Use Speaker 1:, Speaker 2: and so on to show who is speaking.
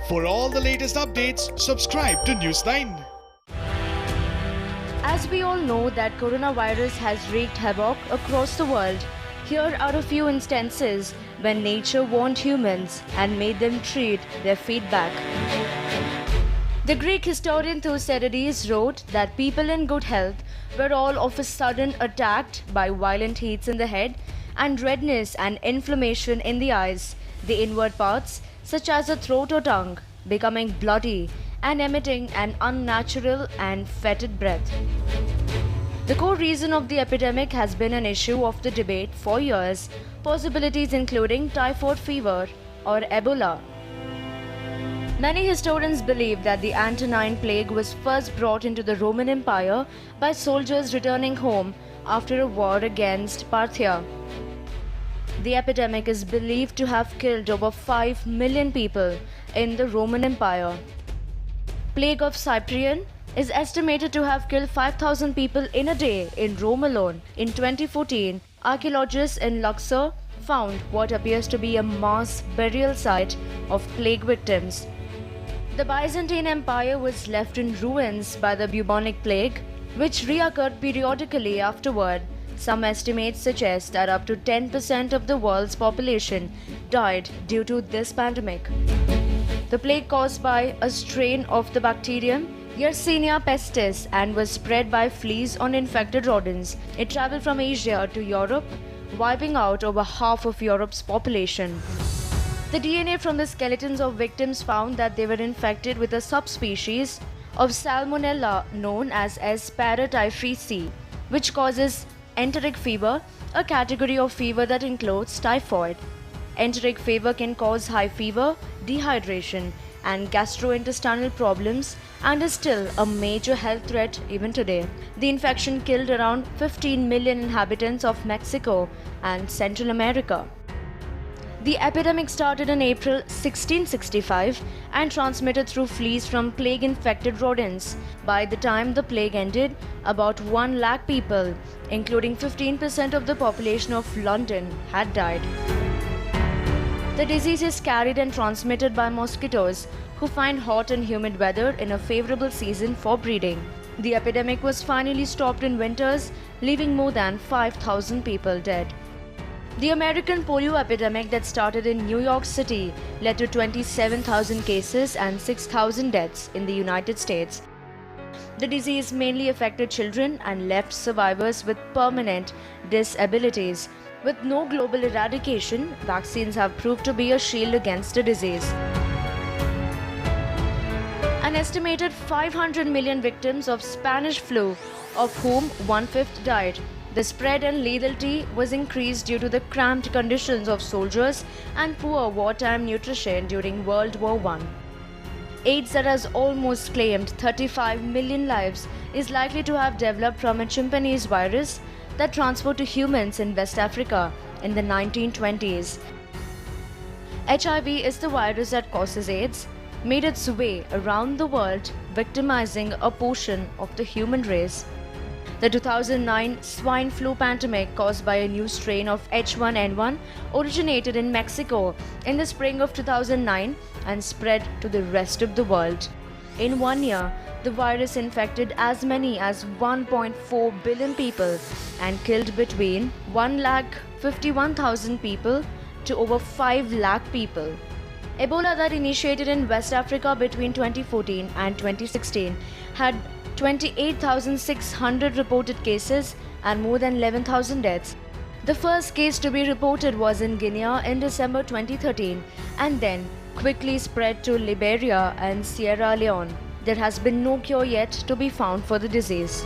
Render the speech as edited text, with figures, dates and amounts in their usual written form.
Speaker 1: For all the latest updates, subscribe to Newsline.
Speaker 2: As we all know that coronavirus has wreaked havoc across the world, here are a few instances when nature warned humans and made them treat their feedback. The Greek historian Thucydides wrote that people in good health were all of a sudden attacked by violent heats in the head and redness and inflammation in the eyes, the inward parts, such as the throat or tongue, becoming bloody and emitting an unnatural and fetid breath. The core reason of the epidemic has been an issue of the debate for years, possibilities including typhoid fever or Ebola. Many historians believe that the Antonine Plague was first brought into the Roman Empire by soldiers returning home after a war against Parthia. The epidemic is believed to have killed over 5 million people in the Roman Empire. Plague of Cyprian is estimated to have killed 5,000 people in a day in Rome alone. In 2014, archaeologists in Luxor found what appears to be a mass burial site of plague victims. The Byzantine Empire was left in ruins by the bubonic plague, which reoccurred periodically afterward. Some estimates suggest that up to 10% of the world's population died due to this pandemic. The plague caused by a strain of the bacterium Yersinia pestis and was spread by fleas on infected rodents. It traveled from Asia to Europe, wiping out over half of Europe's population. The DNA from the skeletons of victims found that they were infected with a subspecies of Salmonella known as S. paratyphisi, which causes enteric fever, a category of fever that includes typhoid. Enteric fever can cause high fever, dehydration, and gastrointestinal problems and is still a major health threat even today. The infection killed around 15 million inhabitants of Mexico and Central America. The epidemic started in April 1665 and transmitted through fleas from plague-infected rodents. By the time the plague ended, about 1 lakh people, including 15% of the population of London, had died. The disease is carried and transmitted by mosquitoes, who find hot and humid weather in a favorable season for breeding. The epidemic was finally stopped in winters, leaving more than 5,000 people dead. The American polio epidemic that started in New York City led to 27,000 cases and 6,000 deaths in the United States. The disease mainly affected children and left survivors with permanent disabilities. With no global eradication, vaccines have proved to be a shield against the disease. An estimated 500 million victims of Spanish flu, of whom 1/5 died. The spread and lethality was increased due to the cramped conditions of soldiers and poor wartime nutrition during World War I. AIDS, that has almost claimed 35 million lives, is likely to have developed from a chimpanzee virus that transferred to humans in West Africa in the 1920s. HIV is the virus that causes AIDS, made its way around the world, victimizing a portion of the human race. The 2009 swine flu pandemic caused by a new strain of H1N1 originated in Mexico in the spring of 2009 and spread to the rest of the world. In 1 year, the virus infected as many as 1.4 billion people and killed between 1,51,000 people to over 5 lakh people. Ebola, that initiated in West Africa between 2014 and 2016, had 28,600 reported cases and more than 11,000 deaths. The first case to be reported was in Guinea in December 2013 and then quickly spread to Liberia and Sierra Leone. There has been no cure yet to be found for the disease.